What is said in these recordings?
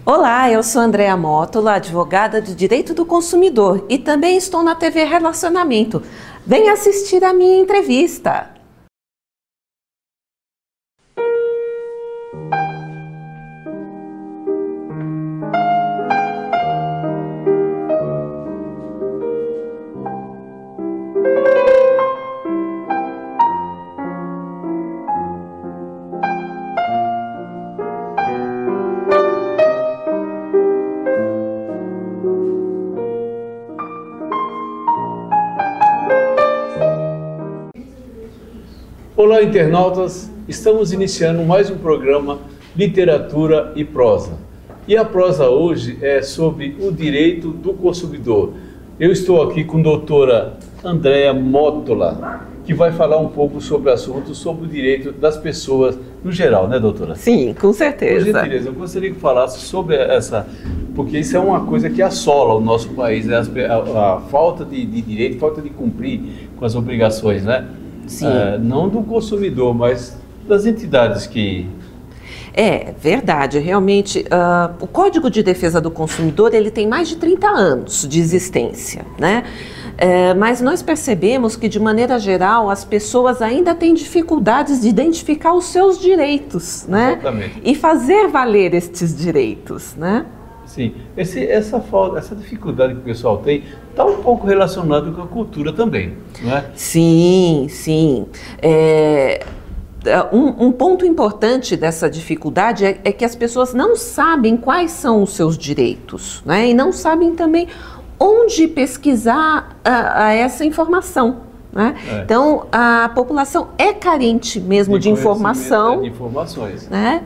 Olá, eu sou Andréa Mótola, advogada de Direito do Consumidor e também estou na TV Relacionamento. Venha assistir a minha entrevista. Olá, internautas! Estamos iniciando mais um programa Literatura e Prosa. E a prosa hoje é sobre o direito do consumidor. Eu estou aqui com a doutora Andréa Mótola, que vai falar um pouco sobre o assunto, sobre o direito das pessoas no geral, né, doutora? Sim, com certeza. Por gentileza, eu gostaria que falasse sobre essa, porque isso é uma coisa que assola o nosso país, né? A falta de direito, falta de cumprir com as obrigações, né? Sim. Não do consumidor, mas das entidades que... É verdade, realmente o Código de Defesa do Consumidor ele tem mais de 30 anos de existência, né? Mas nós percebemos que de maneira geral as pessoas ainda têm dificuldades de identificar os seus direitos, né? Exatamente. E fazer valer estes direitos, né? Sim, essa dificuldade que o pessoal tem está um pouco relacionado com a cultura também, não é? Sim, sim. Um ponto importante dessa dificuldade é que as pessoas não sabem quais são os seus direitos, né? E não sabem também onde pesquisar essa informação, né? Então, a população é carente mesmo de informação. De informações. Né?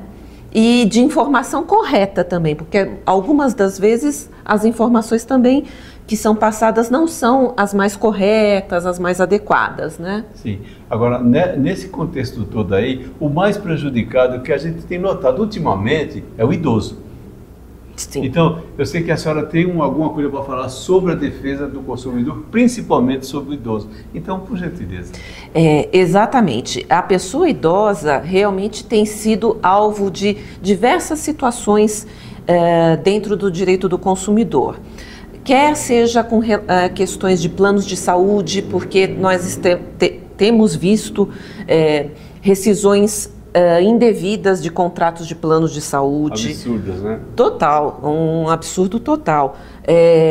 E de informação correta também, porque algumas das vezes as informações também que são passadas não são as mais corretas, as mais adequadas, né? Sim. Agora, nesse contexto todo aí, o mais prejudicado que a gente tem notado ultimamente é o idoso. Sim. Então, eu sei que a senhora tem alguma coisa para falar sobre a defesa do consumidor, principalmente sobre o idoso. Então, por gentileza. Exatamente. A pessoa idosa realmente tem sido alvo de diversas situações dentro do direito do consumidor. Quer seja com questões de planos de saúde, porque nós temos visto rescisões indevidas de contratos de planos de saúde. Absurdas, né? Total, um absurdo total.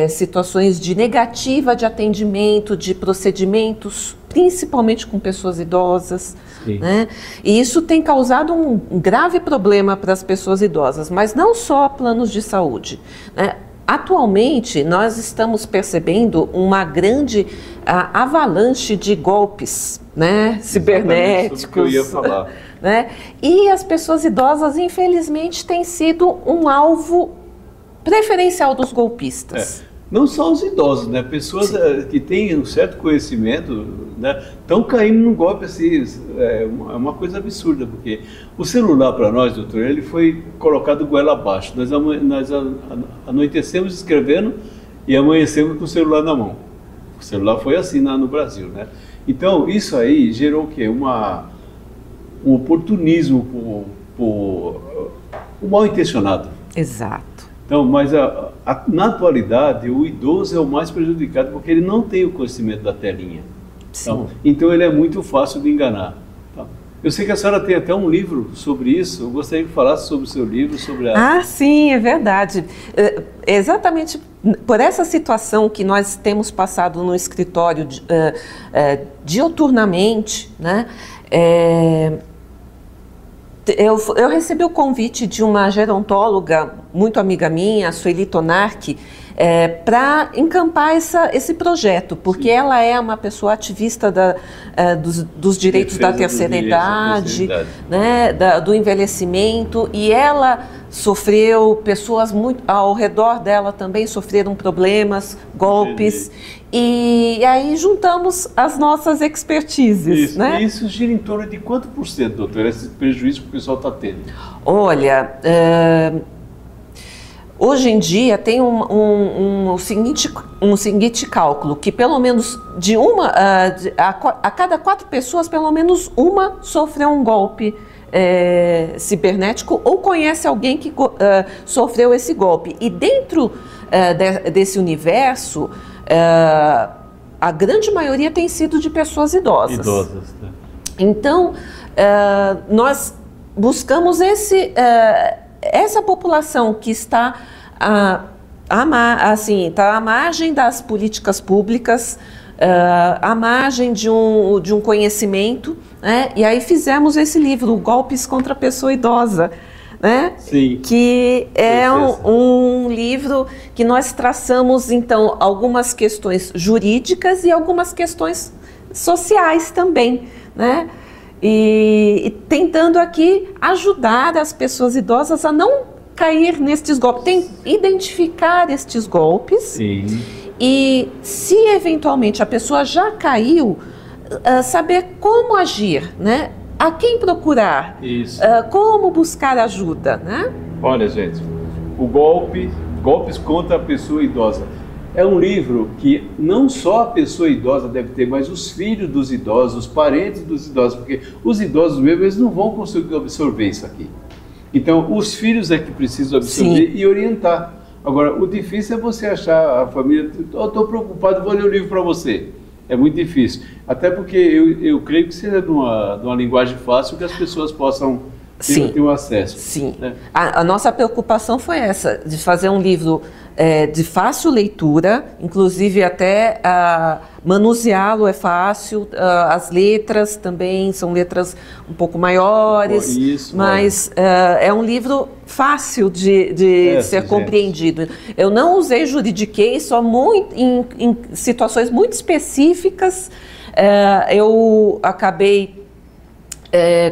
Situações de negativa de atendimento, de procedimentos, principalmente com pessoas idosas. Sim. Né? E isso tem causado um grave problema para as pessoas idosas, mas não só planos de saúde, né? Atualmente, nós estamos percebendo uma grande avalanche de golpes, né, cibernéticos. Sobre o que eu ia falar. Né? E as pessoas idosas, infelizmente, têm sido um alvo preferencial dos golpistas. Não só os idosos, né? Pessoas que têm um certo conhecimento, né? Estão caindo num golpe assim, é uma coisa absurda, porque o celular para nós, doutor, ele foi colocado goela abaixo. Nós anoitecemos escrevendo e amanhecemos com o celular na mão. O celular foi assim no Brasil, né? Então, isso aí gerou o quê? Um oportunismo o mal intencionado. Exato. Então, mas na atualidade, o idoso é o mais prejudicado porque ele não tem o conhecimento da telinha. Então ele é muito fácil de enganar. Tá? Eu sei que a senhora tem até um livro sobre isso, eu gostaria que falasse sobre o seu livro, sobre a... Sim, é verdade. Exatamente por essa situação que nós temos passado no escritório diuturnamente, né? Eu recebi o convite de uma gerontóloga muito amiga minha, a Sueli Tonarchi, para encampar esse projeto, porque ela é uma pessoa ativista dos direitos da terceira idade, né, do envelhecimento, e ela sofreu, pessoas muito ao redor dela também sofreram problemas, golpes, e aí juntamos as nossas expertises. Isso, né? E isso gira em torno de quanto por cento, doutor, esse prejuízo que o pessoal está tendo? Olha, hoje em dia tem um seguinte cálculo, que pelo menos a cada 4 pessoas, pelo menos uma sofreu um golpe cibernético ou conhece alguém que sofreu esse golpe. E dentro desse universo, a grande maioria tem sido de pessoas idosas. Né? Então, nós buscamos essa população que está à margem das políticas públicas, à margem de um conhecimento, né? E aí fizemos esse livro, Golpes contra a Pessoa Idosa, né? Sim. Que é um livro que nós traçamos, então, algumas questões jurídicas e algumas questões sociais também, né? E tentando aqui ajudar as pessoas idosas a não cair nestes golpes, identificar estes golpes. Sim. E se eventualmente a pessoa já caiu, saber como agir, né? A quem procurar, Isso. Como buscar ajuda, né? Olha, gente, Golpes contra a Pessoa Idosa. É um livro que não só a pessoa idosa deve ter, mas os filhos dos idosos, os parentes dos idosos, porque os idosos mesmo, eles não vão conseguir absorver isso aqui. Então, os filhos é que precisam absorver. Sim. E orientar. Agora, o difícil é você achar a família, estou preocupado, vou ler o livro para você. É muito difícil. Até porque eu creio que seja de uma linguagem fácil que as pessoas possam ter um acesso. Sim. Né? A nossa preocupação foi essa, de fazer um livro de fácil leitura, inclusive até manuseá-lo é fácil, as letras também são letras um pouco maiores, isso, mas é um livro fácil de ser compreendido. Eu não usei juridiquês, só em situações muito específicas. Eu acabei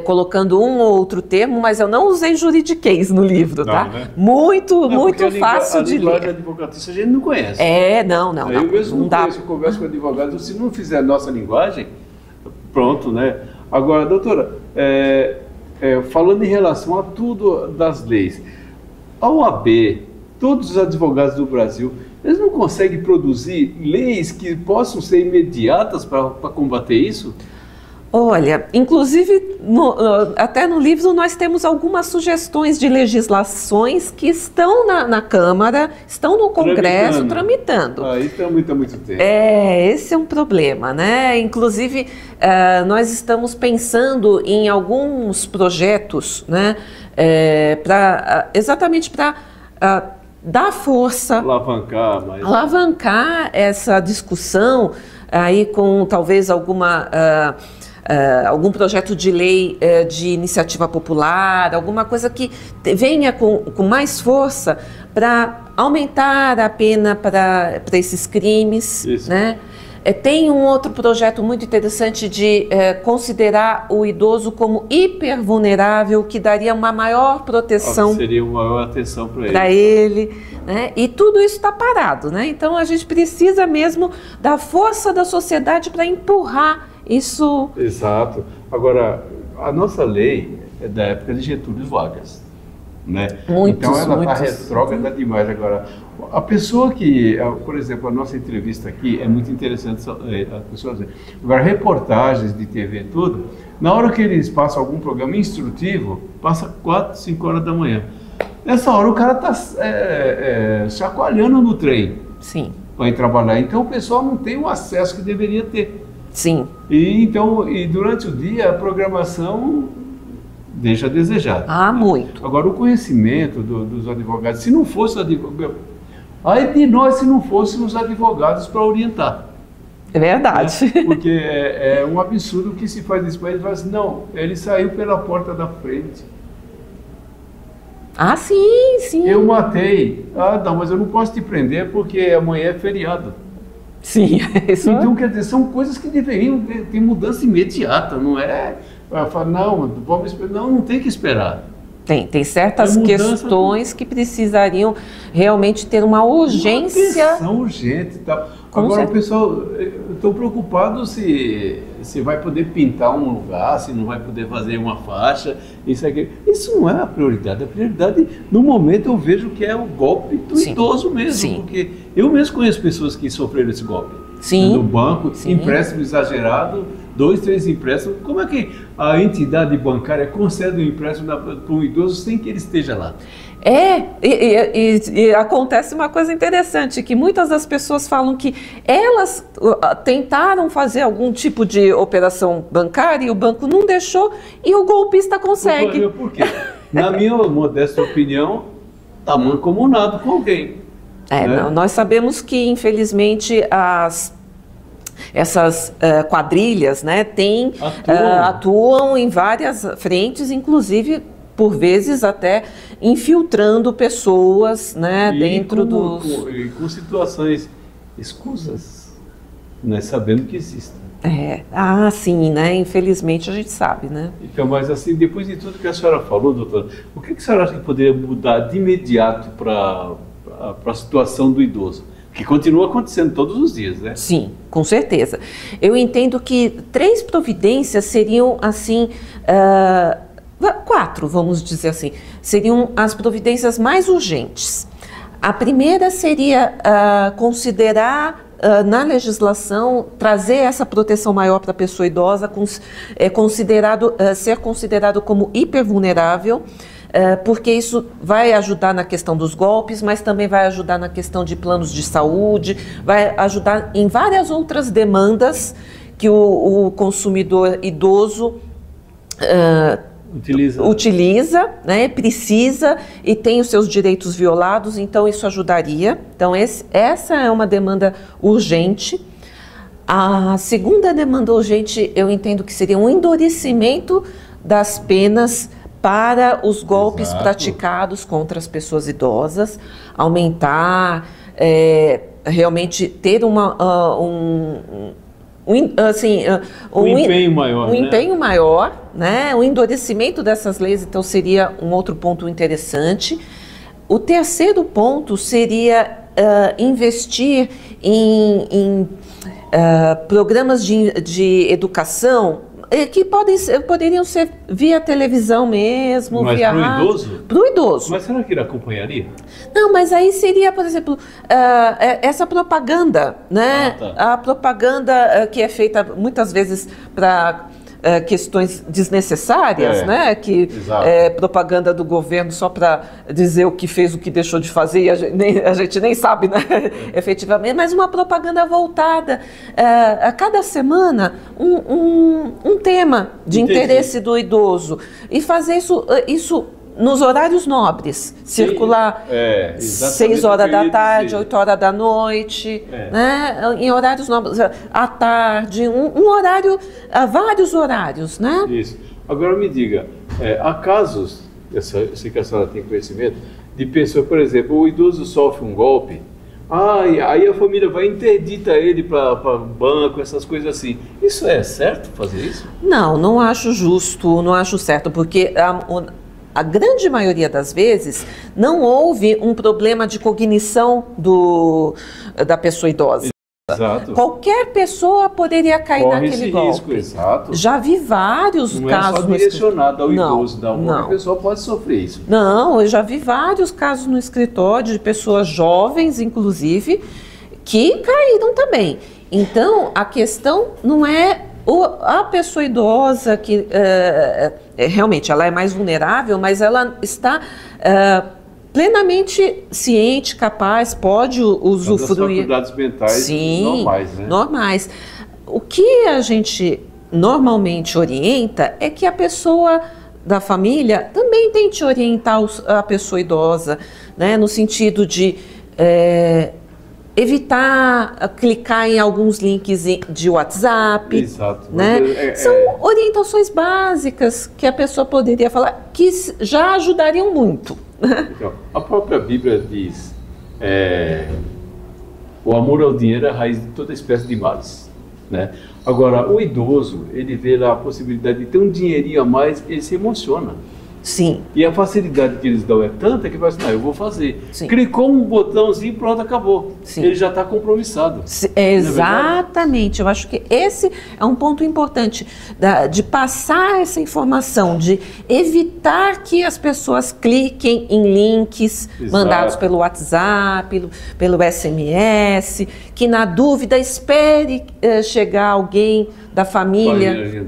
colocando um ou outro termo, mas eu não usei juridiquês no livro, tá? Né? Muito fácil de ler. A linguagem advocatícia a gente não conhece. Não. Eu mesmo não conheço, eu converso com advogados, se não fizer a nossa linguagem, pronto, né? Agora, doutora, falando em relação a tudo das leis, a OAB, todos os advogados do Brasil, eles não conseguem produzir leis que possam ser imediatas para combater isso? Olha, inclusive, até no livro nós temos algumas sugestões de legislações que estão na Câmara, estão no Congresso tramitando. Aí tramita muito tempo. Esse é um problema, né? Inclusive, nós estamos pensando em alguns projetos, né? Exatamente para dar força, alavancar essa discussão aí com talvez algum projeto de lei de iniciativa popular, alguma coisa que venha com mais força para aumentar a pena para esses crimes. Isso. Né? Tem um outro projeto muito interessante de considerar o idoso como hipervulnerável, que daria uma maior proteção. Seria uma maior atenção para ele. Né? E tudo isso está parado. Né? Então a gente precisa mesmo da força da sociedade para empurrar isso. Exato. Agora, a nossa lei é da época de Getúlio Vargas, né? Então ela está retrógrada demais agora. A pessoa que, por exemplo, a nossa entrevista aqui é muito interessante, as pessoas dizem. Agora, reportagens de TV e tudo, na hora que eles passam algum programa instrutivo, passa 4, 5 horas da manhã. Nessa hora o cara está chacoalhando no trem. Sim. Para ir trabalhar. Então o pessoal não tem o acesso que deveria ter. Sim. E durante o dia a programação deixa a desejar. Muito. Agora o conhecimento dos advogados, se não fosse o advogado, aí de nós se não fôssemos os advogados para orientar. É verdade. Né? Porque é um absurdo que se faz isso. Ele fala assim, não, ele saiu pela porta da frente. Sim. Eu matei. Não, mas eu não posso te prender porque amanhã é feriado. Sim, isso. Então, quer dizer, são coisas que deveriam ter mudança imediata, não é? Não, vamos esperar. Não tem que esperar. Tem certas questões que precisariam realmente ter uma urgência. Uma atenção urgente e tal. Agora o pessoal, estou preocupado se vai poder pintar um lugar, se não vai poder fazer uma faixa, isso aqui. Isso não é a prioridade. A prioridade, no momento, eu vejo que é o golpe do idoso mesmo. Porque eu mesmo conheço pessoas que sofreram esse golpe. Sim. No banco, empréstimo exagerado, 2, 3 empréstimos. Como é que a entidade bancária concede um empréstimo para um idoso sem que ele esteja lá? E acontece uma coisa interessante, que muitas das pessoas falam que elas tentaram fazer algum tipo de operação bancária e o banco não deixou e o golpista consegue. Por quê? Na minha modesta opinião, está mancomunado com alguém. Né? Não, nós sabemos que, infelizmente, essas quadrilhas, né, atuam em várias frentes, inclusive, por vezes, até infiltrando pessoas, né, dentro com situações escusas, nós sabemos que existem. Sim, né? Infelizmente a gente sabe, né? Então, mas assim, depois de tudo que a senhora falou, doutora, o que a senhora acha que poderia mudar de imediato para a situação do idoso? Que continua acontecendo todos os dias, né? Sim, com certeza. Eu entendo que 3 providências seriam, assim, 4, vamos dizer assim, seriam as providências mais urgentes. A primeira seria considerar na legislação trazer essa proteção maior para a pessoa idosa, ser considerado como hipervulnerável, porque isso vai ajudar na questão dos golpes, mas também vai ajudar na questão de planos de saúde, vai ajudar em várias outras demandas que o consumidor idoso utiliza, né, precisa e tem os seus direitos violados, então isso ajudaria. Então essa é uma demanda urgente. A segunda demanda urgente, eu entendo que seria um endurecimento das penas para os golpes praticados contra as pessoas idosas, aumentar, realmente ter um empenho maior, empenho maior, né? O endurecimento dessas leis, então, seria um outro ponto interessante. O terceiro ponto seria investir em programas de educação que poderiam ser via televisão mesmo, mas via rádio. Para o idoso? Para o idoso. Mas será que ele acompanharia? Não, mas aí seria, por exemplo, essa propaganda, né? A propaganda que é feita muitas vezes para questões desnecessárias, né? Que é propaganda do governo só para dizer o que fez, o que deixou de fazer, e a gente nem sabe, né? Efetivamente, mas uma propaganda voltada a cada semana um tema de interesse do idoso e fazer isso nos horários nobres, circular 6 horas da tarde, 8 horas da noite, né? Em horários nobres, à tarde, um horário, vários horários, né? Isso. Agora me diga, há casos, eu sei que a senhora tem conhecimento, de pessoas, por exemplo, o idoso sofre um golpe, aí a família vai e interdita ele para banco, essas coisas assim. Isso é certo fazer isso? Não acho justo, não acho certo, porque a grande maioria das vezes não houve um problema de cognição da pessoa idosa. Exato. Qualquer pessoa poderia cair naquele golpe. Risco, exato. Já vi vários casos. Não é só direcionado ao idoso, qualquer pessoa pode sofrer isso. Não, eu já vi vários casos no escritório de pessoas jovens, inclusive, que caíram também. Então, a questão não é a pessoa idosa que realmente ela é mais vulnerável, mas ela está plenamente ciente, capaz, pode usufruir. Das faculdades mentais normais, né? Normais. O que a gente normalmente orienta é que a pessoa da família também tente orientar a pessoa idosa, né, no sentido de evitar clicar em alguns links de WhatsApp. Exato. Né? São orientações básicas que a pessoa poderia falar, que já ajudariam muito. Então, a própria Bíblia diz, o amor ao dinheiro é a raiz de toda espécie de males. Né? Agora, o idoso, ele vê lá a possibilidade de ter um dinheirinho a mais, ele se emociona. Sim. E a facilidade que eles dão é tanta que vai assim, eu vou fazer. Sim. Clicou um botãozinho, pronto, acabou. Sim. Ele já está compromissado. Exatamente. Eu acho que esse é um ponto importante de passar essa informação, de evitar que as pessoas cliquem em links mandados pelo WhatsApp, pelo SMS, que na dúvida espere chegar alguém da família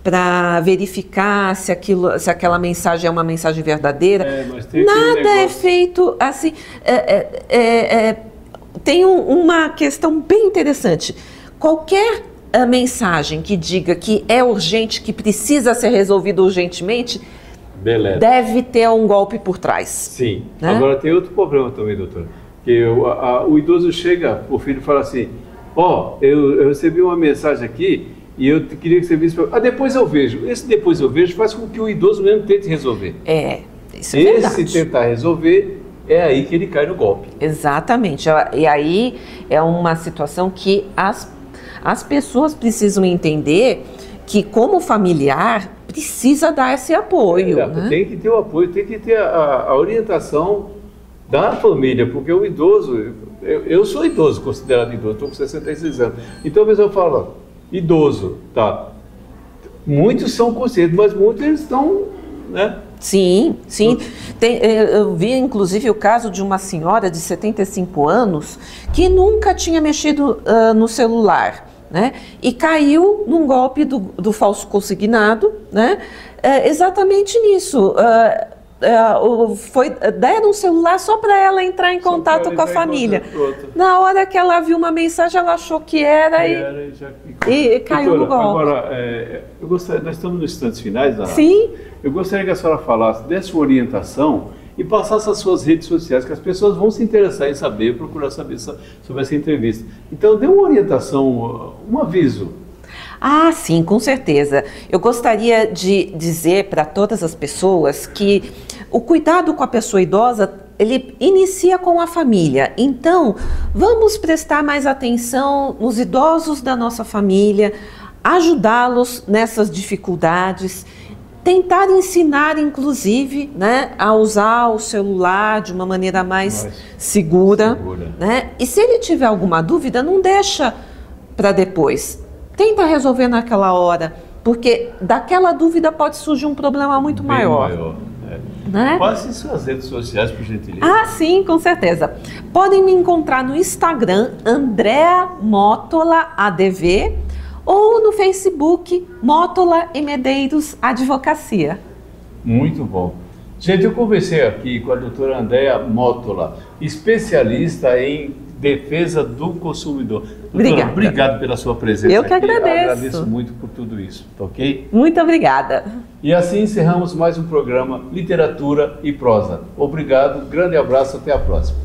para verificar se aquela mensagem é uma mensagem verdadeira. Mas tem nada é feito assim. Tem uma questão bem interessante. Qualquer mensagem que diga que é urgente, que precisa ser resolvido urgentemente, deve ter um golpe por trás. Sim. Né? Agora tem outro problema também, doutora. Que o idoso chega, o filho fala assim, eu recebi uma mensagem aqui, e eu queria que você visse para... depois eu vejo. Esse depois eu vejo faz com que o idoso mesmo tente resolver. Isso é verdade. Esse tentar resolver, é aí que ele cai no golpe. Exatamente. E aí é uma situação que as pessoas precisam entender que, como familiar, precisa dar esse apoio. Né? Tem que ter o apoio, tem que ter a orientação da família, porque o idoso... Eu sou idoso, considerado idoso, estou com 66 anos. Então, às vezes eu falo... idoso, tá? Muitos são conscientes, mas muitos eles estão, né? Sim. Eu vi, inclusive, o caso de uma senhora de 75 anos que nunca tinha mexido no celular, né? E caiu num golpe do falso consignado, né? Exatamente nisso. Deram um celular só para ela entrar em contato com a família. Na hora que ela viu uma mensagem, ela achou que era e caiu no golpe. Agora, nós estamos nos instantes finais da... Sim. Eu gostaria que a senhora falasse, desse uma orientação e passasse as suas redes sociais, que as pessoas vão se interessar em saber, procurar saber sobre essa entrevista. Então, dê uma orientação, um aviso. Sim, com certeza. Eu gostaria de dizer para todas as pessoas que o cuidado com a pessoa idosa, ele inicia com a família. Então, vamos prestar mais atenção nos idosos da nossa família, ajudá-los nessas dificuldades, tentar ensinar, inclusive, né, a usar o celular de uma maneira mais segura. Né? E se ele tiver alguma dúvida, não deixa para depois. Tenta resolver naquela hora, porque daquela dúvida pode surgir um problema muito maior. Né? Passe suas redes sociais, por gentileza. Sim, com certeza. Podem me encontrar no Instagram, Andrea Mótola ADV, ou no Facebook, Mótola e Medeiros Advocacia. Muito bom. Gente, eu conversei aqui com a doutora Andrea Mótola, especialista em defesa do consumidor. Doutora, obrigado pela sua presença aqui. Eu que agradeço. Eu agradeço muito por tudo isso, tá ok? Muito obrigada. E assim encerramos mais um programa Literatura e Prosa. Obrigado, grande abraço, até a próxima.